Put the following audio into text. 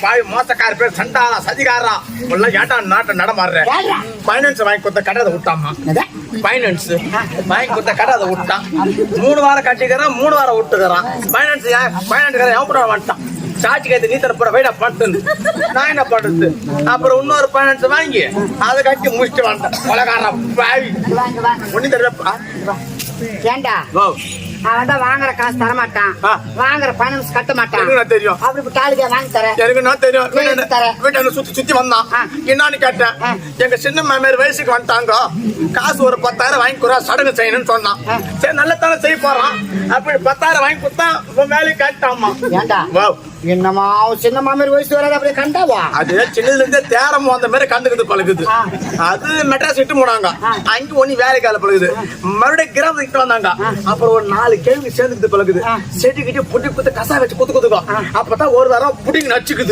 பாவி மோசக்கார பேர் சண்டாளா சதிகாரா ஏன்டா நாட்டை நடமாடுற பைனான்ஸ் வாங்கி கொடுத்த கடை அதை விட்டாமா பைனான்ஸ் வாங்கி கொடுத்த கடை அதை விட்டான் 3 வாரம் கட்டிக்கிறான் 3 வாரம் விட்டுக்கிறான் பைனான்ஸ் எவன் வந்துட்டான் சாட்சி கைத்து நீ தரப்புற வைடா பட்டு நான் என்ன பண்றது அப்புறம் இன்னொரு பைனான்ஸ் வாங்கி அதை கட்டி முடிச்சுட்டு வந்துட்டேன் கொலகார பாவி ஒண்ணு தருவப்பா ஏண்டா அவன் தான் வாங்குற காசு தர மாட்டான் வாங்குற பணம் கட்ட மாட்டான் தெரியும் அப்படி காலேஜா வாங்கி தரேன் எனக்கு நான் தெரியும் வீட்டை சுத்தி வந்தான் என்னன்னு கேட்டேன் எங்க சின்ன மாமியார் வயசுக்கு வந்துட்டாங்க காசு ஒரு 10,000 வாங்கி கொடுறா சடங்கு செய்யணும்னு சொன்னான் சரி நல்லதானே செய்ய போறான் அப்படி 10,000 வாங்கி கொடுத்தா வேலையை காட்டாமா ஏண்டா என்னமா சின்ன மாமியார் வயசு வராது அப்படியே கண்டாவா அது சின்னதுல இருந்தே தேரமும் அந்த மாதிரி கண்டுக்குது பழகுது அது மெட்ராஸ் இட்டு போனாங்க அங்க ஒண்ணு வேலைக்கால பழகுது மறுபடியும் கிராமத்துக்கு வந்தாங்க அப்புறம் ஒரு 4 கேள்வி சேர்ந்துக்கிட்டு பழகுது செடிக்கிட்டு புடி குத்து கசா வச்சு குத்துக்கும் அப்பதான் ஒரு வாரம் புடிங்க நச்சுக்குது